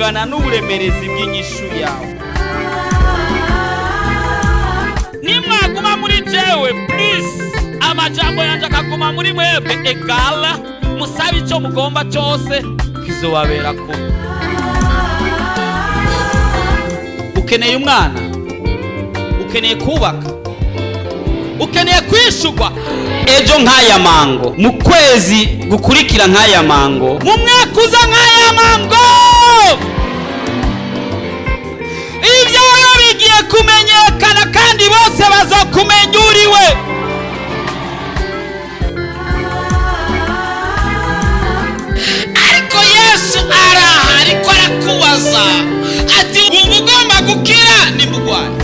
bivana n'uburemerezi bw'inyishu yawe. Nimwaguma muri jewe please, amajambo yanje akaguma muri mwebwe egala, musabe ico mugomba cyose kizobabera ko. Ukeneye umwana, ukeneye kubaka, ukeneye kwishurwa ejo nk'aya mango, mu kwezi gukurikira nk'aya mango, mu mwaka uza nk'aya mango, ibyawe bigiye kumenyekana kandi bose bazokumenya uriwe. Ariko Yesu araha, ariko arakubaza ati ubu ugomba gukira nimugwane.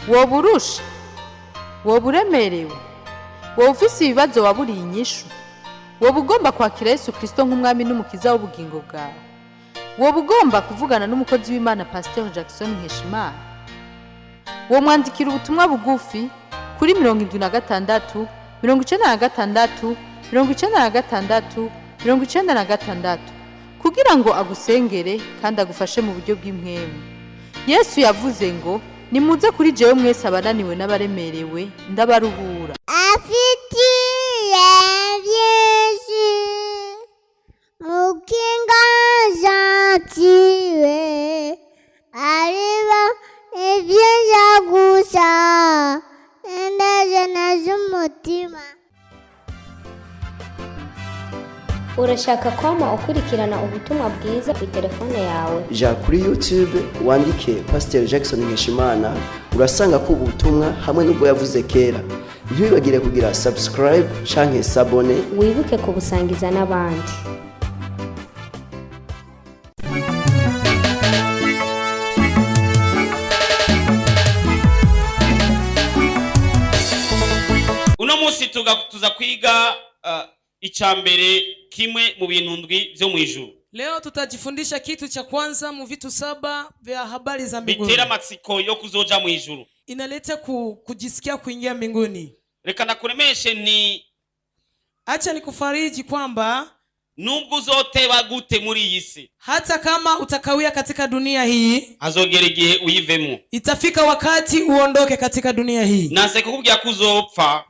woba urusha, woba uremerewe, woba ufise ibibazo waburiye inyishu, woba ugomba kwakira Yesu Kristo nk'umwami n'umukiza w'ubugingo bwawe, woba ugomba kuvugana n'umukozi w'Imana Pasteur Jackson Nkeshimana, wo mwandikira ubutumwa bugufi kuri 76 96 96 96 kugira ngo agusengere kandi agufashe mu buryo bw'impwemu. Yesu yavuze ngo nimuze kuri jewe mwese abananiwe n'abaremerewe ndabaruhura. Afitiye Yesu mukinga zatiwe ariba ibyiza gusa ndaje z'umutima. Urashaka kwama ukurikirana ubutumwa bwiza ku telefone yawe? Ja kuri YouTube wandike Pasteur Jackson Nkeshimana, urasanga ko ubutumwa hamwe n'ubwo yavuze kera. Ntibibagire kugira subscribe canke s'abone, wibuke kubusangiza n'abandi. Uno munsi tuza kwiga icambere kimwe mu bintu ndwi byo mu ijuru. Leo tutajifundisha kitu cha kwanza mu vitu 7 vya habari za mbinguni. Bitera matsiko yo kuzoja mu ijuru. Inaleta kujisikia kuingia mbinguni. Reka nakuremeshe ni acha nikufariji kwamba nubwo uzoteba gute muri iyi si, hata kama utakawia katika dunia hii, azogera igihe uyivemo. Itafika wakati uondoke katika dunia hii. Nase kukubwira kuzopfa,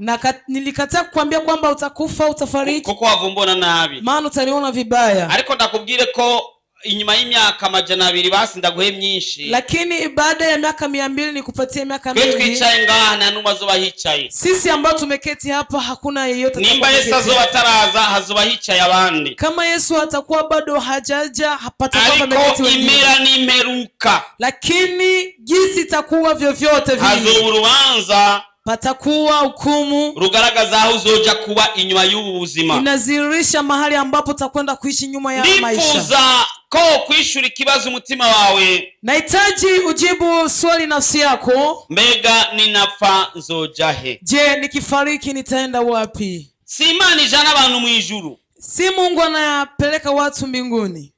nilikataa kukwambia kwamba utakufa, utafariki, kuko wavumbona nabi, maana utaniona vibaya. Ariko ndakubwire ko inyuma y'imyaka 200 basi ndaguhe myinshi, lakini baada ya miaka 200 nikupatie miaka mingi. Twicaye ngaha nta numwe azoba hicaye. Sisi ambao tumeketi hapa hakuna yeyote. Nimba Yesu azoba ataraza hazoba hicaye abandi. Kama Yesu atakuwa bado hajaja hapata kwamba meketi wengine. Ariko imera nimeruka, lakini jinsi itakuwa vyovyote vile hazo urubanza, patakuwa hukumu rugaragaza aho uzoja kuba inyuma y'ubu buzima. Inazirisha mahali ambapo utakwenda kuishi nyuma ya maisha. Nifuza ko kwishura ikibazo umutima wawe. Nahitaji ujibu swali nafsi yako. Mbega ninapfa nzojahe? Je, nikifariki nitaenda wapi? Si Imana ijana abantu mu ijuru. Si Mungu anapeleka watu mbinguni.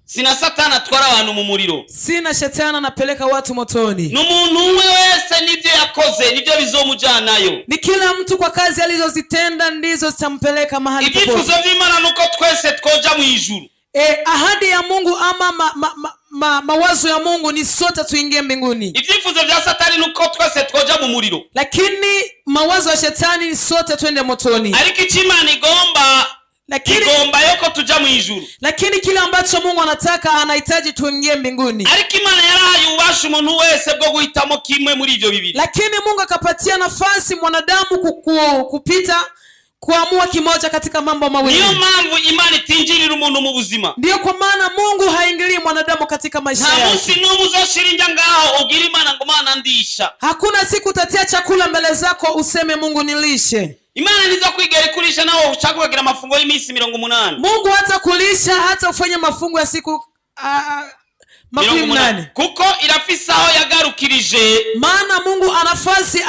Sina Satani atwara abantu mu muriro. Sina shetani anapeleka watu motoni. N'umuntu wese nivyo yakoze nivyo bizomujanayo. Ni kila mtu kwa kazi alizozitenda ndizo zitampeleka mahali popote. Ibyifuzo by'Imana nuko twese twoja mu ijuru. Ahadi ya Mungu ama mawazo ya Mungu ni sote tuingie mbinguni. Ibyifuzo vya Satani nuko twese twoja mu muriro. Lakini mawazo ya shetani ni sote twende motoni. Ariko Imana igomba yuko tuja mu ijuru. Lakini kile ambacho Mungu anataka, anahitaji tuingie mbinguni. Ariko Imana yarahaye ubasha umuntu wese bwo guhitamo kimwe muri ivyo bibiri. Lakini Mungu akapatia nafasi mwanadamu kupita kuamua kimoja katika mambo mawili. Niyo mpamvu Imana itinjirira umuntu mu buzima. Ndio kwa maana Mungu haingilii mwanadamu katika maisha yake. Nta munsi n'umwe uzoshirinja ngaho ugira Imana ngo Mana ndisha. Hakuna siku utatia chakula mbele zako useme Mungu nilishe. Imana nizo kwigera kulisha nawo ushaka kugira mafungo y'iminsi 80. Mungu hata kulisha hata ufanye mafungo ya siku 80. Kuko irafisa aho yagarukirije. Maana Mungu anafasi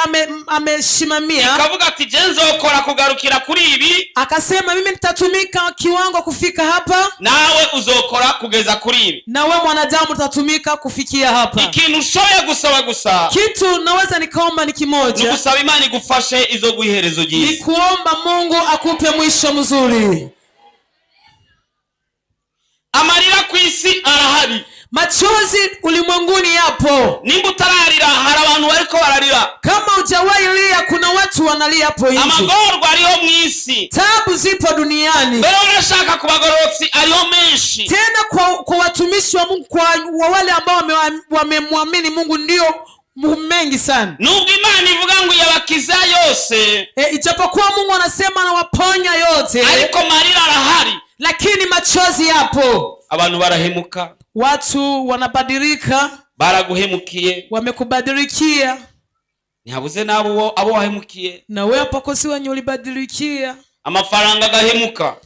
ameshimamia. Akavuga ati je nzokora kugarukira kuri ibi. Akasema mimi nitatumika kiwango kufika hapa. Nawe uzokora kugeza kuri ibi. Na wewe mwanadamu utatumika kufikia hapa. Ikintu ushoboye gusaba gusa. Kitu naweza nikaomba ni kimoja. Nugusaba Imana igufashe izo guherezo ryiza. Ni kuomba Mungu akupe mwisho mzuri. kw'isi arahari. Machozi ulimwenguni yapo. Nimba utararira hari abantu bariko bararira. Kama hujawahi lia kuna watu wanalia hapo nje. Amagorwa ariho mw'isi. Taabu zipo duniani. Mbere urashaka kubagororotsi ariho menshi. Tena kwa watumishi wa Mungu, kwa wale ambao wamemwamini Mungu ndio mengi sana. Nubwo Imana ivuga ngo yabakiza yose, ijapokuwa Mungu anasema anawaponya yote, ariko marira arahari, lakini machozi yapo. Abantu barahemuka, watu wanabadilika, baraguhemukiye, wamekubadilikia. Ntihabuze nabo abo wahemukiye, na wewe pakosi wenye ulibadilikia. Amafaranga gahemuka,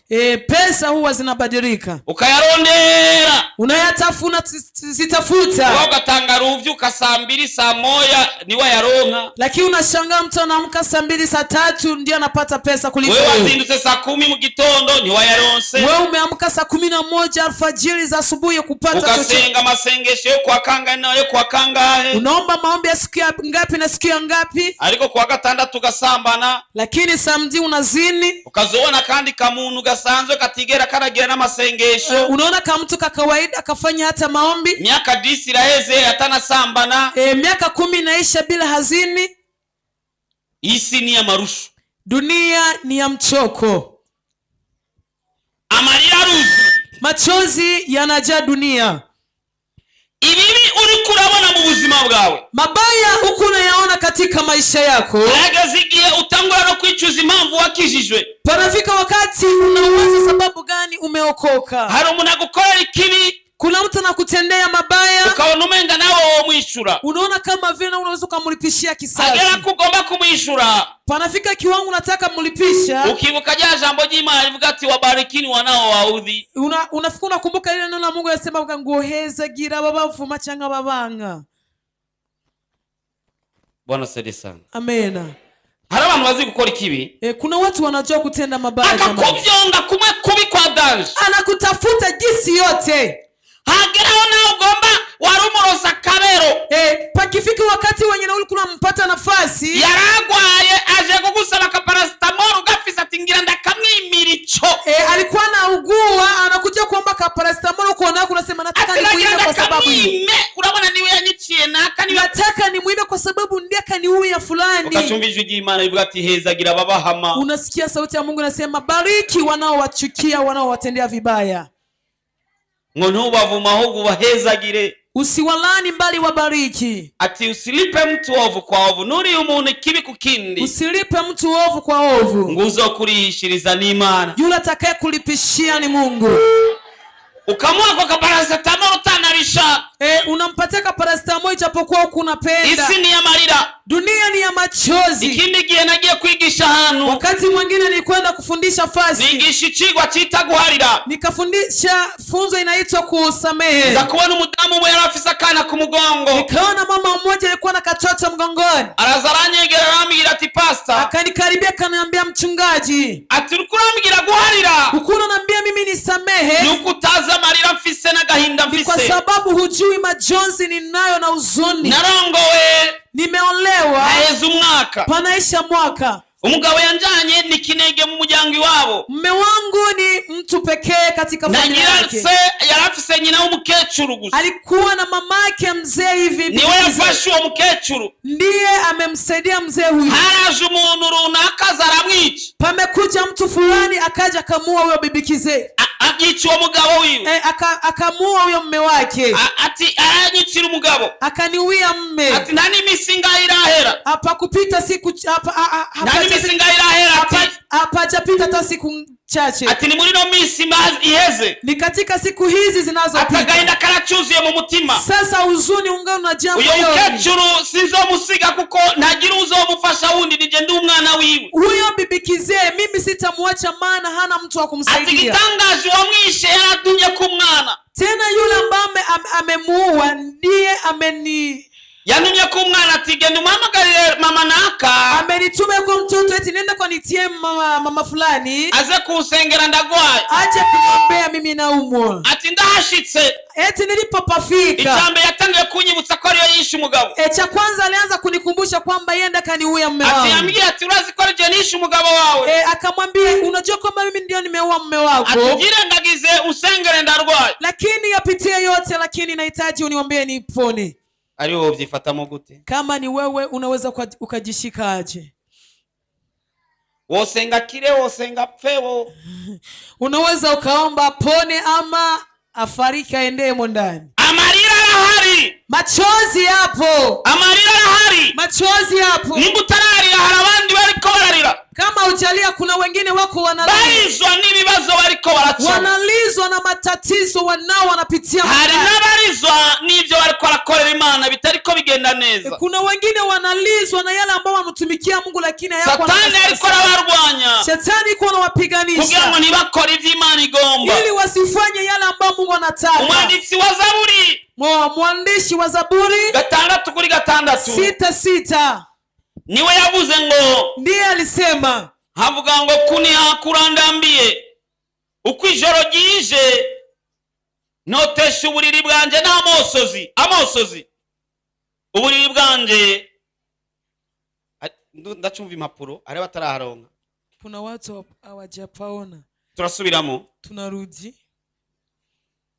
pesa huwa zinabadilika, ukayarondera, unayatafuna zitafuta, wewe ugatanga ruvyuka saa 2 saa 1 niwe yaronka, lakini unashangaa mtu anaamka saa 2 saa 3 ndio anapata pesa kuliko wewe. Wazindutse saa 10 mu gitondo niwe yaronse, wewe umeamka saa 11 alfajiri za asubuhi kupata ukasenga masengesho yo kwa kanga nayo kwa kangahe, unaomba maombi ya siku ngapi na siku ngapi, ariko kwa gatandatu ugasambana, lakini samedi unazini. Ukazobona kandi kamuntu gasanzwe katigera karagira n'amasengesho, unaona kama mtu kawaida akafanya hata maombi. Miaka 10 iraheze atanasambana, miaka 10 inaisha bila hazini. Isi ni ya marushu, dunia ni ya mchoko, amarira ruzi, machozi yanajaa dunia. Ibibi uri kurabona mu buzima bwawe, mabaya uko unayaona katika maisha yako, yagazigiye utangura no kwicuza impamvu wakijijwe. Panafika wakati unawaza sababu gani umeokoka. Hari umuntu agukorera ikibi, kuna mtu anakutendea mabaya, ukabona umenga nawe womwishura, unaona kama vile unaweza kumlipishia kisasi, agera kugomba kumwishura. Panafika kiwango unataka mlipisha, ukibuka ja jambo ry'Imana rivuga ati wabarikini wanao waudhi, unafika unakumbuka ile neno la Mungu yasema ngoheza gira babavuma cyangwa babanga. Bwana sede sana, amena. Hari abantu bazi gukora ikibi, kuna watu wanajua kutenda mabaya, akakuvyonga kumwe kubi kwa danje, anakutafuta jinsi yote, hageraho nawe ugomba warumurosa kabero. Pakifika wakati wenye na ulikuwa unampata nafasi, yaragwaye aje kugusaba ka paracetamol ugafisa tingira ndakamwimiricho, alikuwa anaugua anakuja kuomba ka paracetamol, kuona unasema nataka nimuime kwa sababu urabona niwe yanyiciye naka niwe nataka nimuime kwa sababu ndiye kaniuya fulani. Ukachumvijwe y'Imana ivuga ati hezagira babahama, unasikia sauti ya Mungu inasema bariki wanaowachukia wanaowatendea vibaya, ngo ntubavuma ahubwo ubahezagire, usiwalani mbali wabariki. Ati usilipe mtu ovu kwa ovu, nuri umuntu kibi kukindi, usilipe mtu ovu kwa ovu, nguzo kurihishiriza n'Imana, yule atakaye kulipishia ni Mungu. Ukamua kwa paracetamol utanabisha, unampatia ka paracetamol ijapokuwa unapenda. Isi ni ya marira, dunia ni ya machozi. Ikindi gihe nagiye kwigisha hano, wakati mwingine nilikwenda kufundisha fasi, nigisha icigwa cita guharira, nikafundisha funzo inaitwa kusamehe. Ndakubona umudamu umwe yarafise akana ku mugongo, nikaona mama mmoja alikuwa na katoto mgongoni, arazaranyegera arambwira ati pastor, akanikaribia akaniambia mchungaji, ati urikurambigira guharira, ukuna naambia mimi nisamehe, nukutaza marira mfise n'agahinda mfise, kwa sababu hujui majonzi ninayo na uzuni. Narongowe, nimeolewa, haheze umwaka, panaisha mwaka, umugabo yanjanye ni kinege mu muryango iwabo, mume wangu ni mtu pekee katika familia yake, yarafise nyina w'umukecuru gusa, alikuwa na mamake mzee hivi, niwe yafashe uwo mukecuru, ndiye amemsaidia mzee huyu. haraje umuntu runaka zaramwica, pamekuja mtu fulani akaja kamua huyo bibikize, agica uwo mugabo wiwe, akamua huyo mume wake, ati aranyicira umugabo, akaniuia mume, ati nani misinga irahera, hapa kupita siku nani misinga irahera, hapajapita hata siku chache, ati ni muri no misi iheze, ni katika siku hizi zinazopita, atagahinda karacuzuye mu mutima. Sasa huzuni ungana na jambo uyo mukecuru sinzomusiga kuko ntagira uzomufasha wundi, nije ndi umwana wiwe. Huyo bibikize mimi sitamwacha, maana hana mtu wa kumsaidia. Ati gitangaje wamwishe yaratumye ku mwana, tena yule ambaye amemuua ndiye yanumye ku mwana, ati genda umwamagarire mama naka, amenituma kwa mtoto eti nenda kwa nitie mama fulani aze kusengera ndagwaye, aje kuniombea mimi naumwa. Ati ndahashitse, eti nilipopafika, icambe yatangiye kunyibutsa ko ariyo yishe umugabo, cha kwanza alianza kunikumbusha kwamba yenda kaniuya mume wangu. Ati yambwiye ati urazi ko je nishe umugabo wawe, akamwambia unajua kwamba mimi ndio nimeua mume wako, ati jirengagize usengere ndarwaye, lakini yapitie yote, lakini nahitaji uniombee nipone. ari wowe vyifatamo gute? Kama ni wewe unaweza ukajishikaje? Wosenga kire, wosenga pfewo. Unaweza ukaomba pone ama afariki aendee ndani. Amarira arahari, machozi yapo. Amarira arahari, machozi yapo. Nimbutararira hari abandi bariko bararira. Kama ujalia kuna wengine wako balizwa n'ibibazo bariko baracamo, wanalizwa na matatizo wanao wanapitia. Hari n'abarizwa n'ivyo bariko barakorera Imana bitariko bigenda neza. Kuna wengine wanalizwa na yale ambao wanatumikia Mungu lakini hayako. Satani ariko arabarwanya, Shetani iko anawapiganisha kugira ngo ntibakore ivyo Imana igomba, ili wasifanye yale ambao Mungu anataka. Umwanditsi wa Zaburi, mwandishi wa Zaburi 6:6 6:6 niwe yavuze ngo, ndiye alisema, havuga ngo kuniha kurandambiye uko ijoro ryije notesha uburiri bwanje n'amosozi uburiri bwanje. Ndacumva impapuro ari bataraharonka. Kuna watu hawajapaona. Turasubiramo, tunarudi.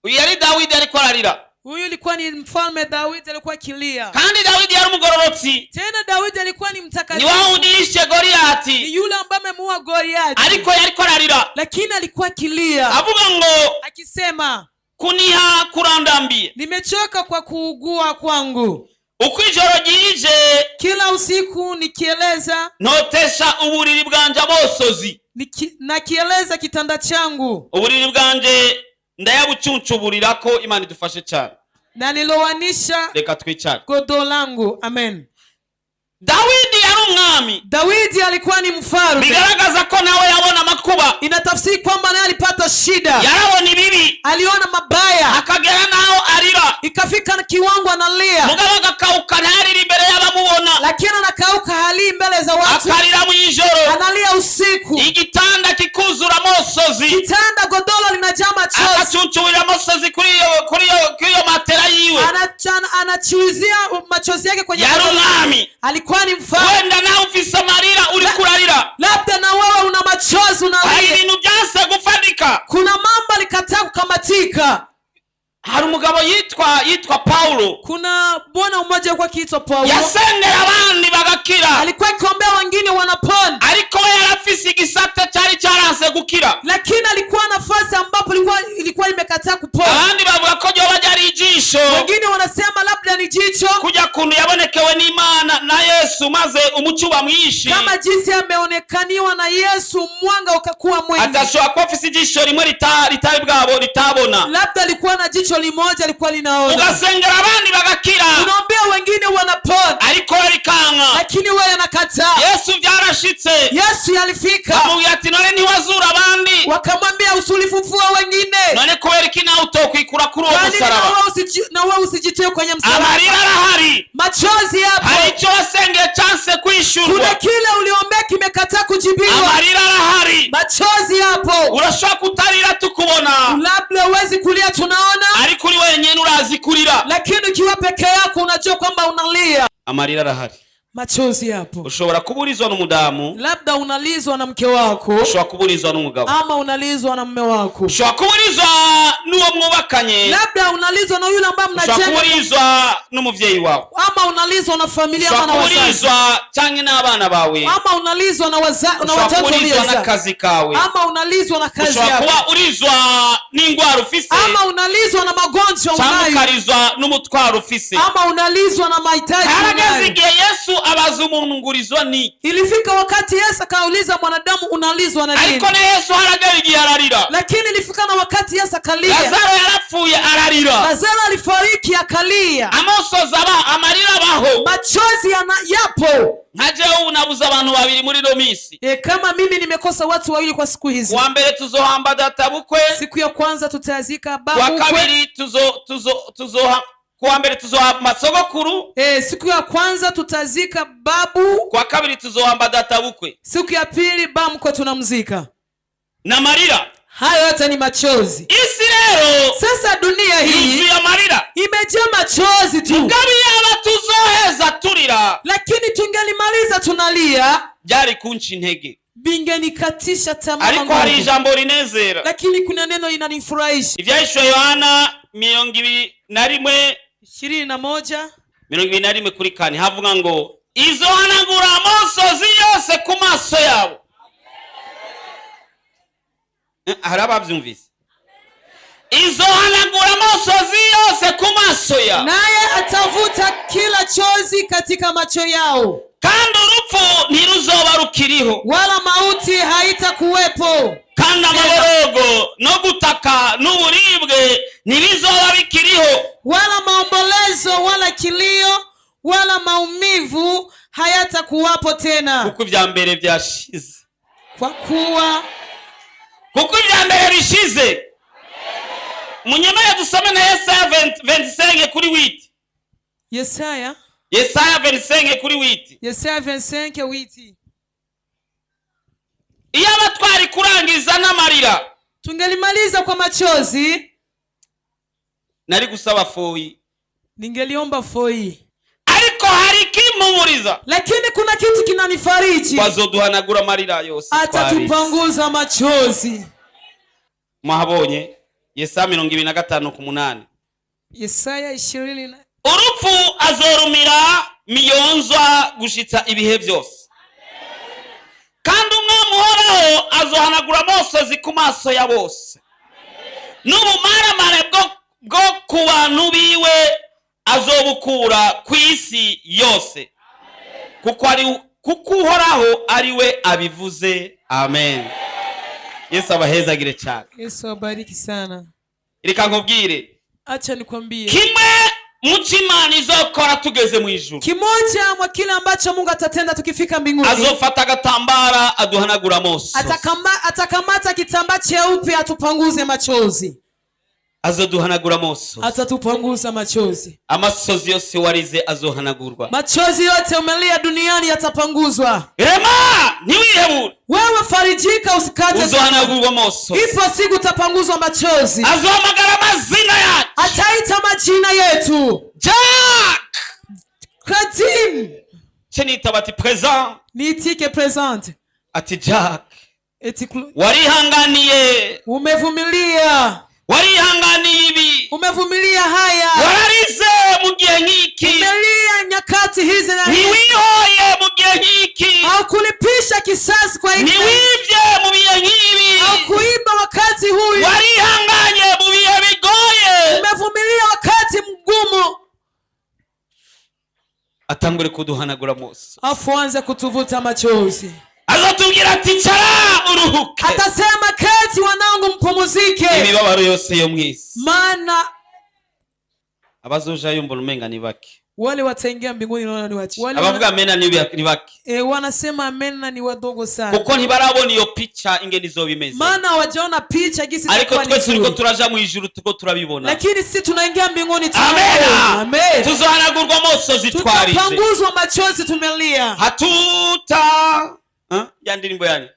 Uyu yari Dawidi ariko ararira. Huyu alikuwa ni mfalme Daudi, alikuwa kilia. Kandi Dawidi yari umugororotsi. Tena Daudi alikuwa ni mtakatifu. Ni wao unishe Goliati. Ni yule ambaye amemuua Goliati. Ariko yariko ararira. Lakini alikuwa kilia. Avuga ngo, akisema, kuniha kurandambiye, nimechoka kwa kuugua kwangu. Uko ijoro ryije, kila usiku nikieleza, notesha uburiri bwanje amosozi. Nakieleza kitanda changu. Uburiri bwanje ndayabucuncuburira ko. Imana idufashe cyane. Na nilowanisha reka twicare godo langu. Amen. Dawidi yari umwami. Dawidi alikuwa ni mfalme. Bigaragaza ko nawe yabona amakuba. Inatafsiri kwamba naye alipata shida. Yarabona ibibi, aliona mabaya, akagera nao arira. Ikafika na kiwango analia. Mugabo agakauka ntarira imbere y'abamubona, lakini anakauka hali mbele za watu. Akarira mu ijoro, analia usiku. Igitanda kikuzura amosozi, kitanda godolo linajaa machozi. Akacuncuburira amosozi kuri iyo matera yiwe. Anachuizia machozi yake kwenye yari umwami. Alikuwa ni mfalme. Wenda nawe ufise amarira uri kurarira. Labda na wewe una machozi unalia. Hari ibintu byase gufadika. Kuna mambo likataa kukamatika. Hari umugabo yitwa Paulo. Kuna bwana mmoja kwa kiitwa Paulo. Yasengera abandi bagakira. Alikuwa akiombea wengine wanapona. Ariko yarafise igisate cyari cyaranse gukira. Lakini alikuwa nafasi ambapo ilikuwa imekataa kupona. Abandi bavuga ko ryo bajari ijisho. Wengine wanasema labda ni jicho. Kujya kuntu yabonekewe n'Imana na Yesu maze umucyo bamwishi. Kama jinsi ameonekaniwa na Yesu mwanga ukakuwa mwingi. Atashobora kuba afise ijisho rimwe ritari bwabo ritabona. Labda alikuwa na jicho limoja alikuwa linaona. Ugasengera abandi bagakira. Unaombea wengine wanapona. Ariko rikanga. Lakini wewe anakataa. Yesu byarashitse. Yesu yalifika. Amubwira ati none ntiwazura abandi. Wakamwambia usulifufua wengine. None kubera iki nawe utokwikura kuri uwo musaraba? Na wewe usijitoe kwenye msalaba. Amarira arahari. Machozi yapo. Hari icyo wasengeye chance kwishurwa. Kuna kile uliombea kimekataa kujibiwa. Amarira arahari. Machozi yapo. Urashobora kutarira tukubona. Labda uwezi kulia tunaona. Ariko uri wenyine urazi kurira. Lakini ukiwa peke yako unajua kwamba unalia. Amarira arahari. Machozi yapo. Ushobora kuburizwa n'umudamu. Labda unalizwa na mke wako. Ushobora kuburizwa n'umugabo. Ama unalizwa na mume wako. Ushobora kuburizwa n'uwo mwubakanye. Labda unalizwa na yule ambaye mnajenga. Ushobora kuburizwa n'umuvyeyi wawe. Ama unalizwa na familia ama na wazazi. Ushobora canke n'abana bawe. Ama unalizwa na watoto wako. Ushobora na kazi kawe. Ama unalizwa na kazi yako. Ushobora kuba urizwa n'ingwara ufise. Ama unalizwa na magonjwa unayo. Cyangwa ukarizwa n'umutwaro ufise. Ama unalizwa na mahitaji unayo. Harageze igihe Yesu abaza umuntu ngurizwa ni. Ilifika wakati Yesu akauliza mwanadamu unalizwa na nini? Ariko na Yesu harageze igihe ararira. Lakini ilifika na wakati Yesu akalia. Lazaro yarapfuye ararira. Lazaro alifariki akalia. Amosozi amarira baho. Machozi yapo. Nkaje unabuza abantu babiri muri no misi. Kama mimi nimekosa watu wawili kwa siku hizi. Wa mbere tuzohamba databukwe. Siku ya kwanza tutazika babu. Wa kabiri kwa mbere tuzohamba masogokuru. Siku ya kwanza tutazika babu. Kwa kabiri tuzohamba databukwe. Siku ya pili bamkwe tunamzika. Na marira. Hayo yote ni machozi. Isi rero. Sasa dunia hii ya marira. Imejaa machozi tu. Mugabi yaba tuzoheza turira. Lakini tungelimaliza tunalia. Byari kunchi intege. bingenikatisha tamaa ariko hari nguvu. ijambo rinezera. Lakini kuna neno linanifurahisha. Ivyahishwe Yohana 21 21 kuri 4 havuga ngo izohanagura amosozi yose ku maso yabo. Hari abavyumvise? Izohanagura amosozi yose ku maso yabo, naye atavuta kila chozi katika macho yao, kandi urupfu ntiruzoba rukiriho, wala mauti haitakuwepo, kandi amaborogo no gutaka n'uburibwe ntibizoba bikiriho, wala maombolezo wala kilio wala maumivu hayatakuwapo tena, kuko ibya mbere byashize. Kuko ibya mbere bishize. Munyemeye dusome na Yesaya 25 kuri 8. Yesaya 25 kuri 8. Yesaya 25:8. Iyo abatwari kurangiza n'amarira, tungelimaliza kwa machozi, nari gusaba foyi, ningeliomba foyi. Ariko hari kimpumuriza, lakini kuna kitu kinanifariji, bazoduhanagura amarira yose, atatupanguza machozi. Mwahabonye Yesaya 25:8. Yesaya 20. Urupfu azorumira miyonzwa gushitsa ibihe byose, kandi umwami uhoraho azohanagura amosozi ku maso ya bose, n'ubumaramare bwo ku bantu biwe azobukura ku isi yose, kuko uhoraho ari we abivuze. Amen. Yesu abahezagire cyane. Yesu abariki sana. Reka nkubwire, acha nikwambie kimwe muchimani izokora tugeze mu ijuru, kimoja mwa kile ambacho Mungu atatenda tukifika mbinguni, azofata agatambara aduhanagura amoso, atakamata kitambaa cheupe atupanguze machozi, azoduhanagura amoso, atatupanguza machozi. Amasozi yose warize azohanagurwa, machozi yote umelia duniani yatapanguzwa. Rema ntiwihebure, wewe farijika, usikate, uzohanagurwa amoso. Ipo siku utapanguzwa machozi. Azohamagara amazina yacu, ataita majina yetu. Jack Kadim chenita bati present, niitike present. Ati Jack warihanganiye, umevumilia, warihanganiye ibi, umevumilia haya, wararize mu gihe nk'iki, umelia nyakati hizi na hizi, niwihoye mu gihe nk'iki, au kulipisha kisasi kwa hiki, niwivye mu bihe nk'ibi, au kuiba wakati huyu, warihanganye mu bihe bigoye, umevumilia wakati mgumu. Atangure kuduhanagura amoso, afuanze kutuvuta machozi, azotubwira ati cara uruhuke, atasema keti wanangu mpumuzike, imibabaro yose yo mwisi, maana abazojayo mbona umenga ni bake, wale wataingia mbinguni naona ni wachache, abavuga amena ni bake, wanasema amena ni wadogo sana, kuko ntibarabona iyo picha ingene izobimeze, maana hawajaona picha gisi ariko twese turiko turaja mu ijuru tuko turabibona, lakini sisi tunaingia mbinguni. Amen. Tuzohanagurwa amosozi twarize, tutapanguzwa machozi tumelia, ya ndirimbo yani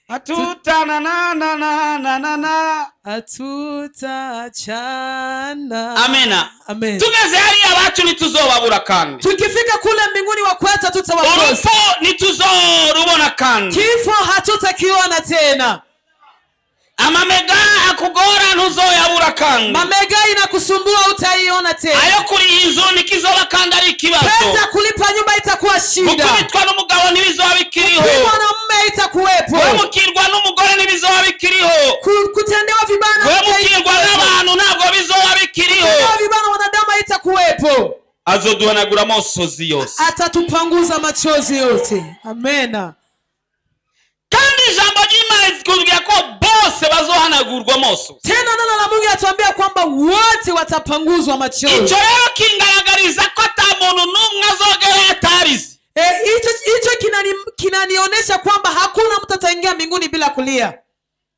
hatuta na hatutachana. Amena. Amen. Tugeze hariya abacu ntituzobabura kandi, tukifika kule mbinguni wakwetu tutawakosa, urupfu ntituzorubona kandi, kifo hatutakiona tena, amamega akugora ntuzoyabura kandi, mamega inakusumbua utaiona tena, ayo kuri inzu nikizoba kandi ari ikibazo, pesa kulipa nyumba itakuwa shida, gukubitwa n'umugabo ntibizoba bikiriho, kupigwa na mume itakuwepo, kwemukirwa n'umugore ntibizoba bikiriho, kutendewa vibana, kwemukirwa n'abantu ntabwo bizoba bikiriho, kutendewa vibana wanadamu itakuwepo. Azoduhanagura amosozi yose, atatupanguza machozi yote. Amena. kandi ijambo ry'Imana rikubwira ko bose bazohanagurwa amoso, tena neno la Mungu atuambia kwamba wote watapanguzwa machozi. Ico rero kingaragariza ko ata muntu n'umwe azogera atarize, hicho kinanionyesha kwamba hakuna mtu ataingia mbinguni bila kulia.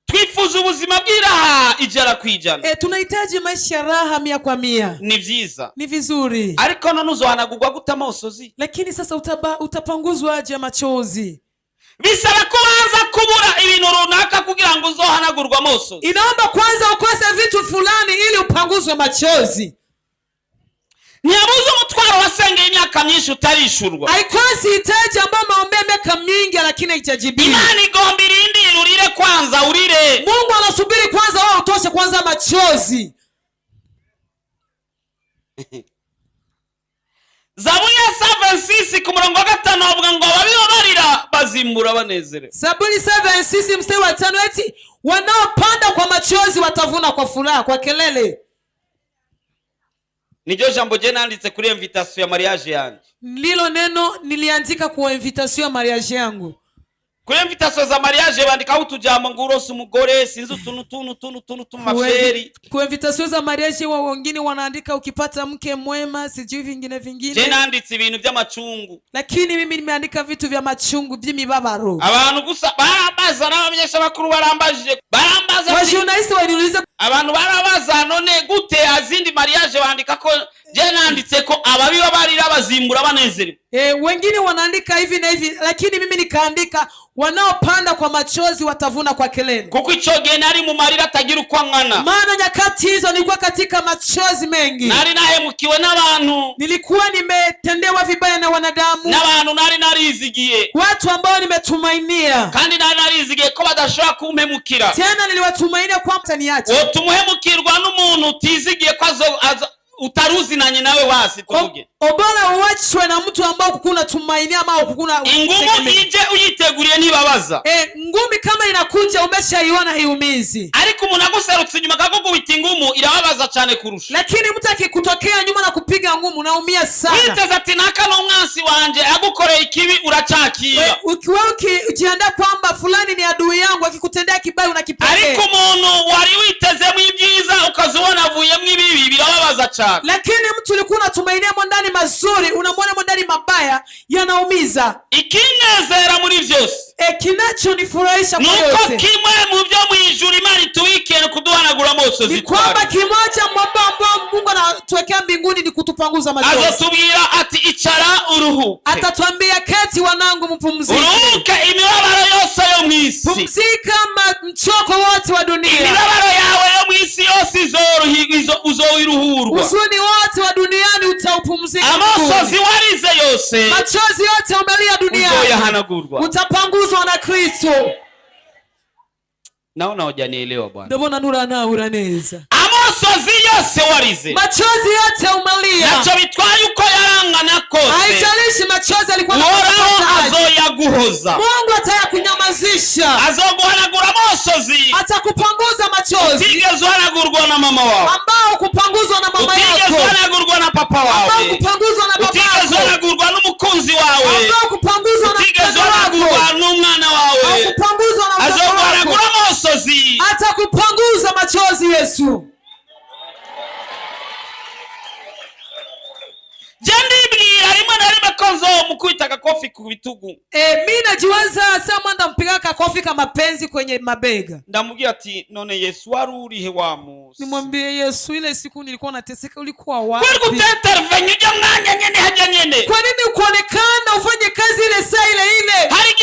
Twifuza ubuzima bw'iraha ijana kwijana, tunahitaji maisha raha 100%. Ni vyiza, ni vizuri, ariko none uzohanagurwa gute amosozi? Lakini sasa utapanguzwa aje machozi? Bisaba ko baza kubura ibintu runaka kugira ngo uzohanagurwa amosozi. Inaomba kwanza ukose vitu fulani ili upanguzwe machozi. ntiyabuze umutwaro wasengeye imyaka myinshi utarishurwa. haikosi hitaji ambayo umeombea miaka mingi lakini haijajibiwa. Imana igomba irindire urire kwanza urire. Mungu anasubiri kwanza wewe utoshe kwanza machozi. Zaburi ya 7:6 ku murongo wa 5 avuga ngo ababibarira bazimbura banezerewe. Zaburi 7:6 mstari wa 5 eti wanaopanda kwa machozi watavuna kwa furaha, kwa kelele. Niryo jambo je nanditse kuri invitation ya mariage yanjye. Lilo neno niliandika kwa invitation ya mariage yangu. Kuri invitation za mariage bandika utujambo ngo urose umugore sinzi utuntu maferi. Kwa invitation za mariage wa wengine wanaandika ukipata mke mwema sijui vingine. Je nanditse ibintu by'amacungu. Lakini mimi nimeandika vitu vya machungu by'imibabaro. Abantu gusa barambaza n'abamenyesha bakuru barambajije. Barambaza Wajurnalisti waniuliza abantu barabaza none gute azindi mariage bandika ko je nanditse ko ababibarira bazimbura banezerewe. Wengine wanaandika hivi na hivi lakini mimi nikaandika wanaopanda kwa machozi watavuna kwa kelele. Kuko ico gihe nari mu marira atagira uko angana. Maana nyakati hizo nilikuwa katika machozi mengi. Nari nahemukiwe n'abantu. Nilikuwa nimetendewa vibaya na wanadamu. N'abantu nari narizigiye. Watu ambao nimetumainia. Kandi nari narizigiye ko badashobora kumpemukira. Tena niliwatumainia kwa mtaniacha. Utumuhemukirwa n'umuntu utizigiye ko utaruzinanye nawe wasi tuvuge. Obora uachwe na mtu ambao kukuna tumainia ama kukuna ingumu ije uyiteguriye nibabaza. Ngumi kama inakuja umeshaiona hiumizi. Ariko umuntu aguserutse inyuma akagukubita ingumu irababaza cyane kurusha. Lakini mtu akikutokea nyuma na kupiga ngumu unaumia sana. Witeze ati nakano umwansi wanje agukoreye ikibi uracakira. Ukiwa ukijiandaa kwamba fulani ni adui yangu akikutendea kibaya unakipokea. Ariko umuntu wari witezemo ibyiza ukazubona avuyemo ibibi birababaza cyane. Lakini mtu ulikuwa unatumainia ndani mazuri unamwona ndani mabaya yanaumiza. Ikinezera muri vyose kinachonifurahisha kwa yote nuko kimwe mu byo mwijuru Imana ituwikene kuduhanagura amosozi. Ni kwamba kimoja mwamba ambao Mungu anatuwekea mbinguni ni kutupanguza machozi. Azotubwira ati icara uruhuke. Atatuambia keti wanangu mpumzike. Uruhuke imibabaro yose yo mwisi. Pumzika mchoko wote wa dunia. Imibabaro yawe yo mwisi yose uzoiruhurwa. Huzuni wote wa duniani utaupumzika. Amosozi warize yose. Machozi yote umelia duniani. Uzoyahanagurwa. Utapanguzwa na Kristo. Naona hujanielewa bwana. Ndabona nurana uraneza. Amosozi yose warize. Machozi yote umelia. Nacho bitwaye uko yarangana kose. Haijalishi machozi alikuwa azoyaguhoza. Mungu atayakunyamazisha. Azoguhanagura amosozi. Atakupanguza machozi. Utigeze uhanagurwa na mama wawe. Ambao kupanguzwa na mama yako. Utigeze uhanagurwa na papa wawe. Ambao kupanguzwa na baba yako. Utigeze uhanagurwa n'umukunzi wawe. Ambao kupanguzwa na utigeze uhanagurwa n'umwana wawe. Kupanguzwa na mtoto wako. Azoguhanagura amosozi. Atakupanguza machozi Yesu. Jandibwira rimwe na rimwe konzo mukubita kakofi ku bitugu. Mimi najiwaza sama ndampiga kakofi kama penzi kwenye mabega. Ndamubwira ati none Yesu wari urihe wa Musa? Nimwambie Yesu ile siku nilikuwa nateseka ulikuwa wapi? Kwani kutentervenye ujya mwanya nyene haja nyene. Kwa nini ukuonekana ufanye kazi ile saa ile? Hari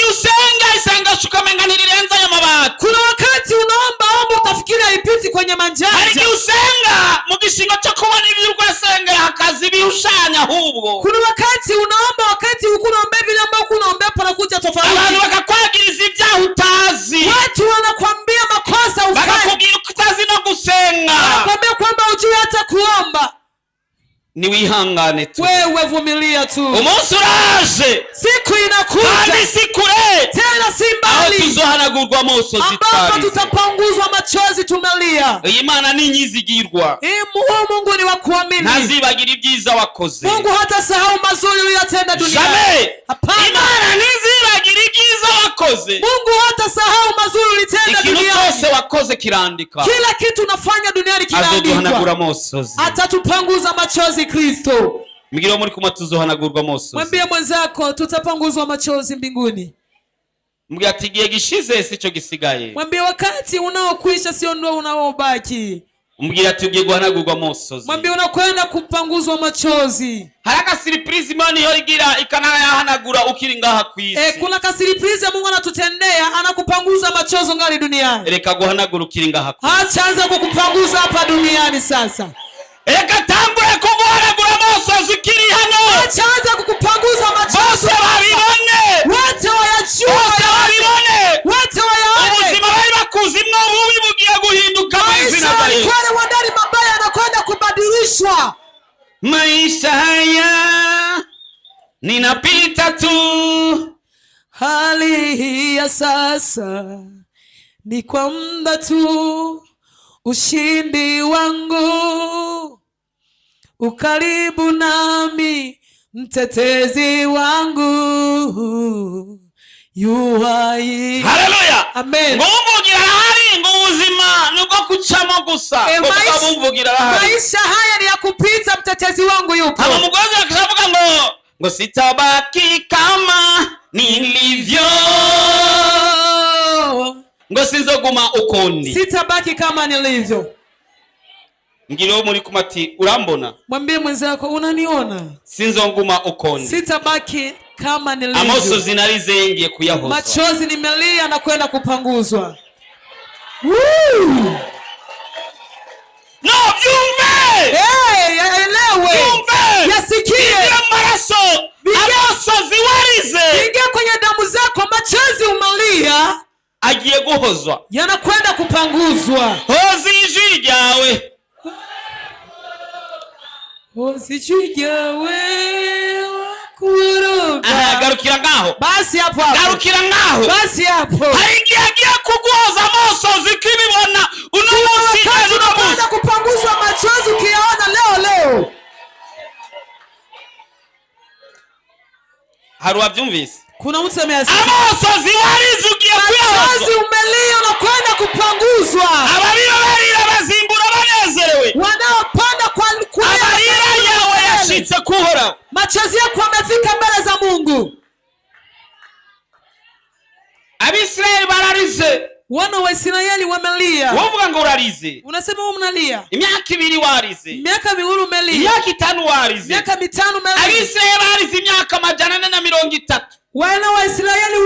isenga shuka menganirirenza ya mabati. Kuna wakati unaomba utafikiri haipiti kwenye manjanja. Hari usenga mu gishingo cyo kubona ibirwa senga hakazi bihushanya hubwo. Kuna wakati unaomba wakati ukunaomba vile ambao kunaomba panakuja tofauti. Abantu bakakwagiriza ibyaha utazi. Watu wanakuambia makosa ufanye. Bakakubwira utazi no gusenga. Wanakuambia kwamba hujui hata kuomba. Ni wihangane tu. Wewe vumilia tu. Umunsi uraje. Siku inakuja. Kandi sikure. Tena si mbali. Tuzohanagurwa amosozi twari. Ambapo tutapanguzwa machozi tumelia. Imana ni nyizigirwa. Mungu ni wa kuamini. Ntazibagira ibyiza wakoze. Mungu hata sahau mazuri uliyotenda duniani. Hapana. Imana ntizibagira ibyiza wakoze. Mungu hata sahau mazuri ulitenda duniani. Ikintu cyose wakoze kirandika. Kila kitu unafanya duniani kinaandikwa. Azoduhanagura amosozi. Atatupanguza machozi Kristo. Mugire muri kumwe tuzohanagurwa amosozi. Mwambie mwenzako tutapanguzwa machozi mbinguni. Mbwira ati igihe gishize sico gisigaye. Mwambie wakati unaokwisha sio ndio unaobaki. Mbwira ati ugiye guhanagurwa amosozi. Mwambie unakwenda kupanguzwa machozi. Haraka surprise Imana igira ikanaya yahanagura ukiri ngaha kwisi. Kuna ka surprise Mungu anatutendea anakupanguza machozi ngali duniani. Reka guhanagura ukiri ngaha kwisi. Acha kukupanguza hapa duniani sasa. Reka tangure kuguhanagura amosozi. amosozi ukiri hano achaanza kukupanguza machozi bose babibone wote wayajue bose babibone wote wayaone ubuzima bari bakuzimwo bubi bugiye guhinduka mu izina maisha rya Yesu. yalikuwa wadari mabaya yanakwenda kubadilishwa. Maisha haya ninapita tu, Hali hii ya sasa ni kwa muda tu, ushindi wangu ukaribu nami, mtetezi wangu yu hai. haleluya, Amen. ngumvugira hari ngubuzima nubwo kucamo gusa ngumvugira hari. Maisha haya ni ya kupita, mtetezi wangu yupo. Hama mugozi akishavuga ngo sitabaki kama nilivyo, ngo sinzoguma ukundi. Sitabaki kama nilivyo. Ngiro muri kumati urambona, Mwambie mwenzako unaniona. sinzonguma ukundi. Sitabaki kama nilivyo. Amosozi narize ngiye kuyahoza, Machozi nimelia na kwenda kupanguzwa. no byumve, Yaelewe. byumve, Yasikie. ingia maraso, amosozi warize Ingia kwenye damu zako, machozi umelia agiye guhozwa. yanakwenda kupanguzwa. Hoza ijwi ryawe, Usichujawe kuruka. garukira ngaho, Basi hapo hapo. garukira ngaho. Basi hapo. Hari igihe agiye kuguhoza amosozi ukibibona uno munsi Wakati uno unakwenda munsi. kupanguzwa machozi ukiyaona leo. Hari uwabyumvise? Kuna mtu ameyasikia. Amosozi warize ugiye Machozi kuyahoza. umelia na kwenda kupanguzwa. Abarira barira bazimbura banezerewe, Wanaopanda kwa amarira yawe yashitse kuhoraho. machozi yako yamefika mbele za Mungu. Abisirayeli bararize, Wana wa Israeli wamelia. wovuga ngo urarize. Unasema wewe mnalia. Imyaka 2 warize, Miaka 2 umelia. imyaka 5 warize. Miaka 5 umelia. Abisirayeli barize imyaka 430. Wana wa Israeli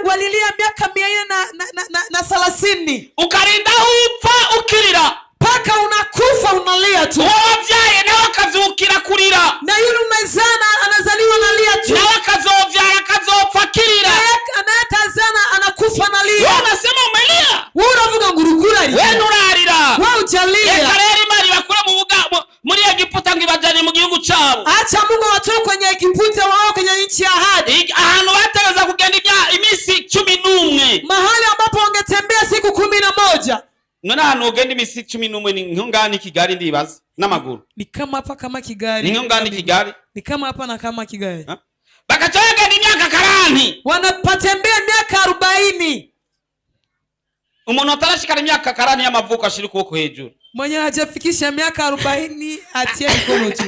walilia miaka 430. Ukarinda upfa ukirira, Paka unakufa unalia tu. uwo wabyaye nawe akavyukira kurira, Na yule umezana anazaliwa analia tu. nawe akazovyara akazopfa akirira. Anayetazana anakufa analia. Wewe unasema umelia, Wewe unavuga ngurukura hivi. wewe nurarira. Wewe ujalia. Reka rero Imana ibakure mu buga muri Egiputa ngo ibajane mu gihugu cabo. Acha Mungu watoe kwenye Egiputi wao kwenye nchi ya ahadi. Ahantu bategeza kugenda imisi 11. Mahali ambapo wangetembea siku 11. None ahantu ugenda imisi 11 ni nkungani Kigali ndibaza n'amaguru. Ni kama hapa kama Kigali. Ni nkungani Kigali. Ni kama hapa na kama Kigali. Bakachoga ni myaka 40. Wanapatembea miaka 40. Umuntu atarashikana imyaka 40 y'amavuko ashira ukuboko hejuru. Mwenye hajafikisha miaka 40 atie mkono tu.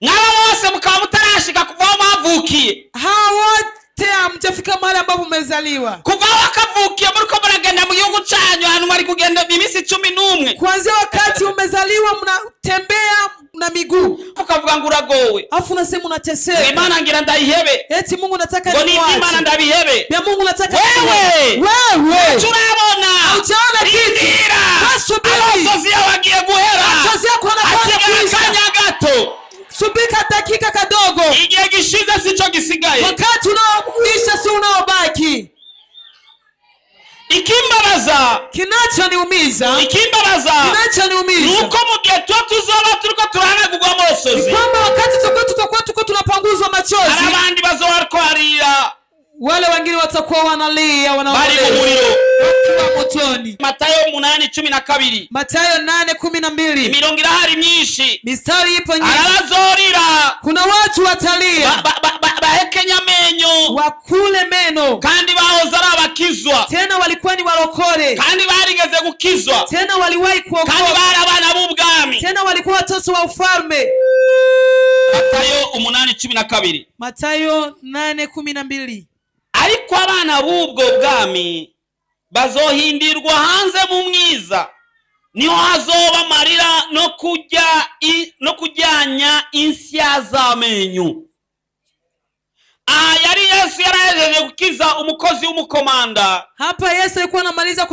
Mwaba bose mukaba mutarashika kuva aho mwavukiye. Hao wote hamjafika mahali ambapo umezaliwa. Kuva aho wakavukiye muriko muragenda mu gihugu canyu ahantu mwari kugenda imisi 11. Kuanzia wakati umezaliwa mnatembea na miguu. Ukavuga ngo uragowe. Afu unasema unateseka. Imana ngira ndayihebe. Eti Mungu nataka Ngo ni Imana ndabihebe. Ya Mungu nataka Wewe turabona ujaona kitu. Amosozi yawe agiye guhera. Machozi yako yanakwenda kuisha. Akanya gato. Subika dakika kadogo. Igihe gishize sico gisigaye. Wakati unaoisha si unaobaki. Ikimbabaza Kinachoniumiza nuko mu gihe tuzoba turiko turanagurwa amosozi, kwamba wakati tutakuwa tunapanguzwa machozi, hari abandi bazoba bariko barira, wale wengine watakuwa wanalia bari mu wanaomboleza muriro. wakiwa motoni. Matayo 8:12. Mathayo 8:12. Imirongo irahari myinshi, Mistari ipo nyingi. arabazorira Kuna watu watalia bahekenya amenyo, wakule meno, kandi bahoze ari abakizwa, tena walikuwa ni walokore, kandi barigeze gukizwa, tena waliwahi kandi kuokoka, bari abana b'ubwami. tena walikuwa watoto wa ufalme. Matayo 8:12. Mathayo 8:12. Ariko abana b'ubwo bwami bazohindirwa hanze mu mwiza, niho hazoba amarira no kujyanya insya z'amenyo. yari Yesu yarahejeje gukiza umukozi w'umukomanda. Hapa Yesu alikuwa anamaliza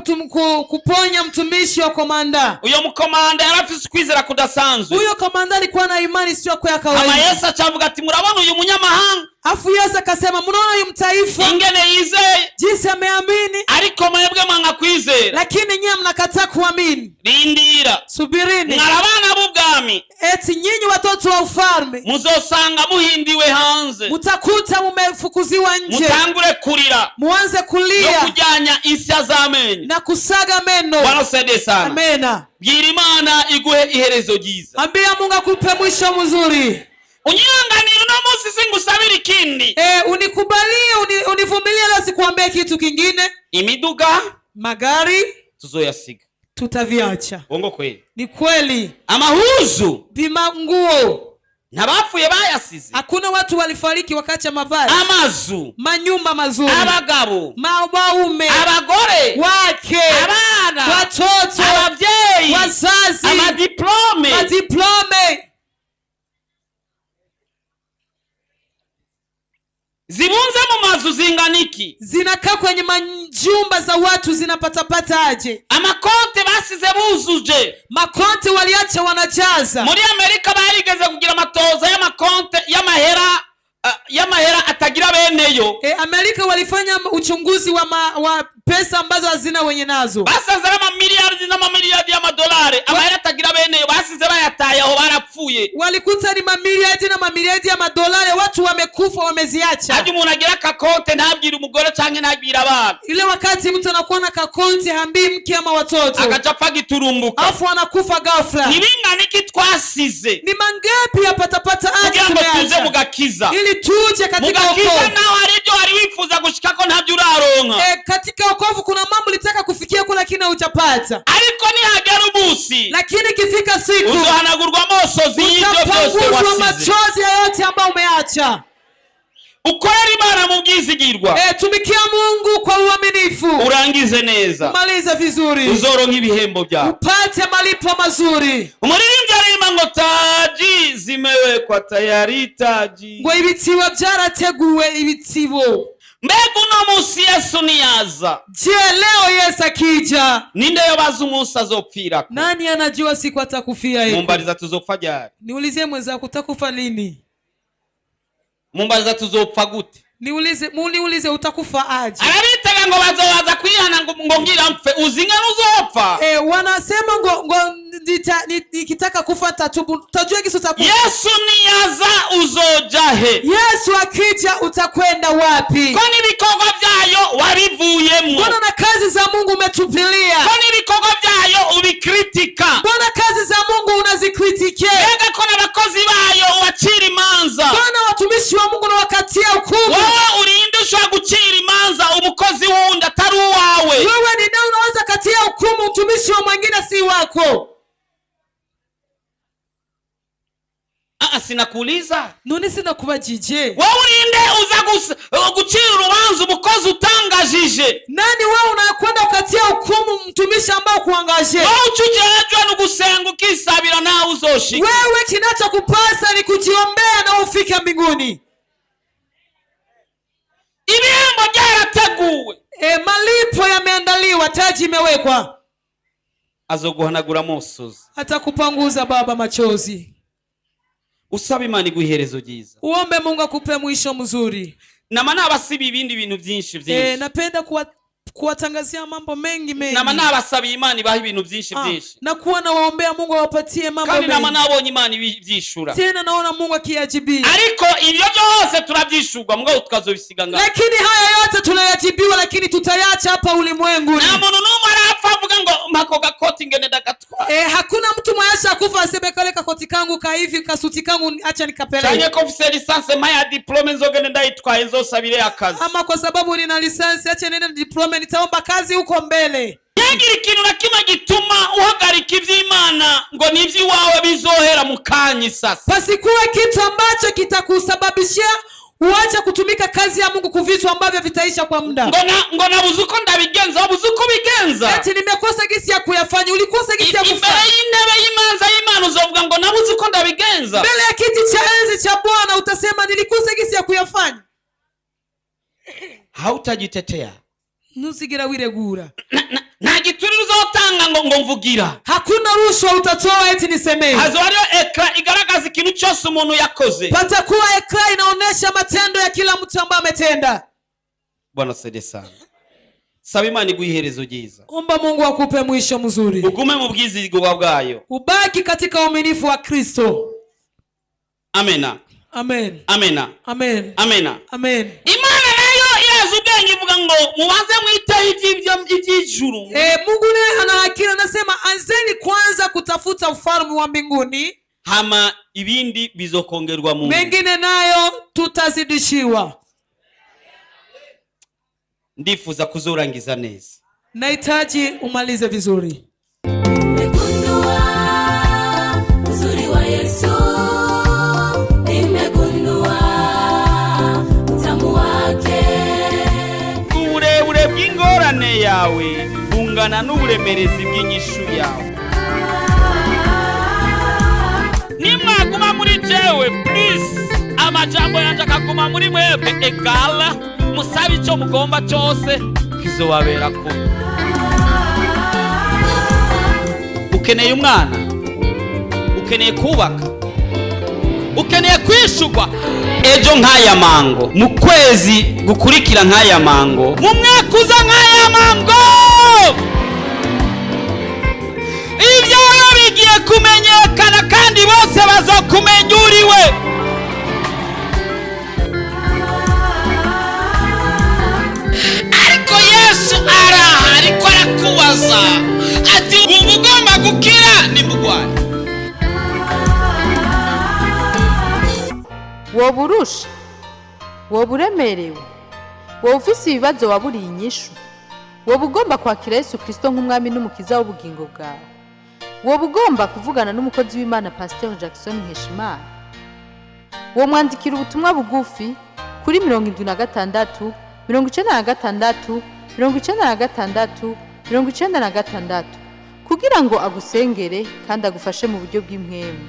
kuponya mtumishi wa komanda. Uyo mukomanda yarafise kwizera kudasanzwe. Huyo komanda alikuwa na imani sio kwa Ama kawaida. Yesu acavuga ati murabona uyu munyamahanga. Afu Yesu akasema mnaona huyu mtaifa ingene yizeye jinsi ameamini, ariko mwebwe mwanga kwizera. lakini nyinyi mnakataa kuamini. Rindira. Subirini. Mwarabana b'ubwami. Eti nyinyi watoto wa ufalme Muzosanga muhindiwe hanze. mutakuta mumefukuziwa nje. Mutangure kurira. Muanze No kulia kujanya isya z'amenyo. na kusaga meno. Barasede sana. Amena. Bwira Imana iguhe iherezo ryiza. Ambia Mungu akupe mwisho mzuri. Unyihanganire uno munsi singusabira ikindi. Unikubalie, univumilie leo sikuambie kitu kingine. Imiduga magari tuzoyasiga. Tutaviacha. Bongo kweli. Ni kweli. Amahuzu vimanguo nabapfuye bayasize. Hakuna watu walifariki wakacha mavazi. Amazu, manyumba mazuri, abagabo, maume, abagore, wake, abana, watoto, abavyeyi, wazazi, amadiplome zibunze mu mazu zinganiki. Zinakaa kwenye majumba za watu zinapatapata aje. Amakonte basize buzuje. Makonte waliacha wanajaza. Muri Amerika barigeze kugira amatoza y'amakonte y'amahera atagira beneyo. Amerika walifanya uchunguzi wa pesa ambazo hazina wenye nazo. Basanze mamiliyardi na mamiliyardi y'amadolari amahera atagira beneyo basize bayataye aho barapfuye. Walikuta ni mamiliyardi na mamiliyardi y'amadolari watu wamekufa wameziacha. Hadi umuntu agira kakonte ntabwira umugore canke ntabwira abana. Ile wakati mtu anakuwa na kakonte hambii mke ama watoto. Akachapa giturumbuka. Afu anakufa ghafla. Ni bingana twasize. Ni mangapi yapatapata aje tumeacha. Mugakiza. Ili tuje katika wokovu. Mugakiza nao aribyo wari wifuza gushikako ntabyo uraronka. Katika wokovu kuna mambo litaka kufikia kwa lakini hujapata. Ariko ni hagarubusi. Lakini kifika siku uzohanagurwa amosozi y'ibyo byose wasize. Machozi yote ambayo umeacha. Ukorera Imana mu bwizigirwa. Tumikia Mungu kwa uaminifu. Urangize neza. Maliza vizuri. Uzoronka ibihembo byawe. Upate malipo mazuri. Umuririmbyi arima ngo taji zimewekwa tayari taji. Ngo ibitibo byarateguwe ibitibo. Mbega uno munsi Yesu niyaza. Je, leo Yesu akija ninde yobaza umunsi azopfira? Nani anajua siku atakufia yeye? Mumbariza tuzopfa ryari? Niulizie mwenzako utakufa lini? Mumbariza tuzopfa gute? Niulize utakufa aje? Arabitega ngo bazobaza kwihana ngo ngira mpfe uzinga uzopfa. Wanasema ngo nikitaka kufa tatubu. Utajua kisu utakufa. Yesu niyaza uzojahe. Yesu akija utakwenda wapi? Kwani ibikorwa byayo wabivuyemo? Mbona na kazi za Mungu umetupilia? Kwani ibikorwa byayo ubikritika? Mbona kazi za Mungu unazikritike? Mbega ko n'abakozi bayo wacira imanza? Mbona watumishi wa Mungu wakatia hukumu? Wewe urindishwa gucira imanza umukozi wundi atari uwawe. Wewe ni nani unaweza katia hukumu mtumishi wa mwingine si wako? Sinakuuliza. None sinakubajije. Wewe urinde uza gucira urubanza umukozi utangajije. Nani wewe unakwenda ukatia hukumu mtumishi ambao kuangaje? Wewe uchujejwe no gusenga ukisabira nawe uzoshika. Wewe kinachokupasa ni kujiombea na ufike mbinguni. Ibihembo byarateguwe. Malipo yameandaliwa, taji imewekwa. Azoguhanagura amosozi. Atakupanguza baba machozi. Usaba Imana iguherezo ryiza. Uombe Mungu akupe mwisho mzuri. Nama nabasiba ibindi bintu byinshi byinshi. Napenda kuwatangazia mambo mengi. Nama nabasaba Imana ibaha ibintu byinshi byinshi. Na kuwa na waombea Mungu awapatie mambo mengi. Kandi nama nabonye Imana ibyishura. Tena naona Mungu akiyajibia. Ariko ibyo byose turabyishurwa mugabo tukazobisiga ngaho. Lakini haya yote tunayajibiwa lakini tutayacha hapa ulimwenguni. Na muntu numwe arapfa avuga ngo mpako gakoti ngene ndagatwa. Hakuna mtu mwasha kufa aseme kale kakoti kangu ka hivi kasuti kangu acha nikapeleke. Chanye ko officer license maya diploma nzogene ndayitwaye nzosabire akazi. Ama kwa sababu nina license acha nene diploma nitaomba kazi huko mbele. Yagira ikintu na kimwe gituma uhagarika ivy'Imana ngo nivyo wawe bizohera mukanyi sasa. Pasikuwe kitu ambacho kitakusababishia uache kutumika kazi ya Mungu kuvitu ambavyo vitaisha kwa muda. Ngo nabuzuko ndabigenza wabuzuko bigenza. Ati nimekosa gisi ya kuyafanya ulikosa gisi ya kufanya. Imbere y'intebe y'imanza y'Imana uzovuga ngo nabuzuko ndabigenza. Mbele ya kiti cha enzi cha Bwana utasema nilikosa gisi ya kuyafanya. Hautajitetea. Nusigira wiregura. Nta giturire uzotanga ngo mvugira. Hakuna rushwa utatoa eti nisemee. Hazoariyo ekra igaragaza ikintu cyose umuntu yakoze. Patakuwa ekra inaonesha matendo ya kila mtu ambaye ametenda. Bwana saidie sana. Saba Imana iguhe iherezo ryiza. Omba Mungu akupe mwisho mzuri. Ugume mu bwizigwa bwayo. Ubaki katika uaminifu wa Kristo. Amena. Amen. Amena. Amen. Amena. Amen. Imana nayo iraza ubwenge ivuga ngo mubanze mwitaho iby'ijuru. Mungu naye ana akili anasema anzeni kwanza kutafuta ufalme wa mbinguni. Hama ibindi bizokongerwa Mungu. Mengine nayo tutazidishiwa. Ndifuza kuzorangiza neza. Nahitaji umalize vizuri. Nimegundua uzuri wa Yesu. Nimegundua utamu wake. Uburebure bw'ingorane yawe bungana n'uburemerezi bw'inyishu yawe. Nimwaguma muri jewe please, amajambo yanje akaguma muri mwebwe egala, musabe icyo mugomba cyose kizobabera ko. Ukeneye umwana, ukeneye kubaka, ukeneye kwishugwa ejo nk'aya mango, mu kwezi gukurikira nk'aya mango, mu mwaka uza nk'aya mango, ibyawe bigiye kumenyekana kandi bose bazokumenya uriwe. Ariko Yesu araha, ariko arakubaza ati ugomba gukira nimugwane. woba urusha, woba uremerewe, woba ufise ibibazo waburiye inyishu, woba ugomba kwakira Yesu Kristo nk'umwami n'umukiza w'ubugingo bwawe, woba ugomba kuvugana n'umukozi w'Imana Pasteur Jackson Nkeshimana, wo mwandikira ubutumwa bugufi kuri 76 96 96 96 kugira ngo agusengere kandi agufashe mu buryo bw'impwemu.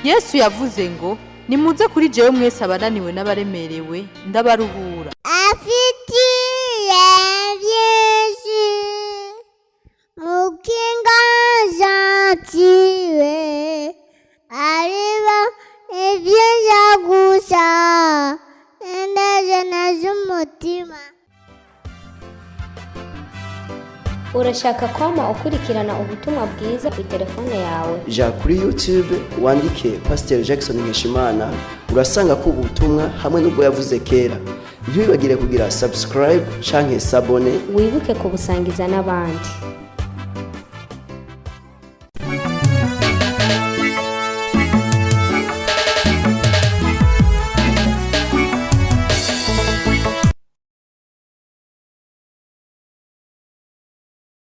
Yesu yavuze ngo nimuze kuri jewe mwese abananiwe n'abaremerewe ndabaruhura. Afitiye byinshi mu kiganza cyiwe, areba ibyinshi gusa ndetse n'umutima. Urashaka kwama ukurikirana ubutumwa bwiza kuri telefone yawe? Ja kuri YouTube wandike Pasteur Jackson Nkeshimana, urasanga ko ubutumwa hamwe n'ubwo yavuze kera. Ntibibagire kugira subscribe canke s'abone. Wibuke kubusangiza n'abandi.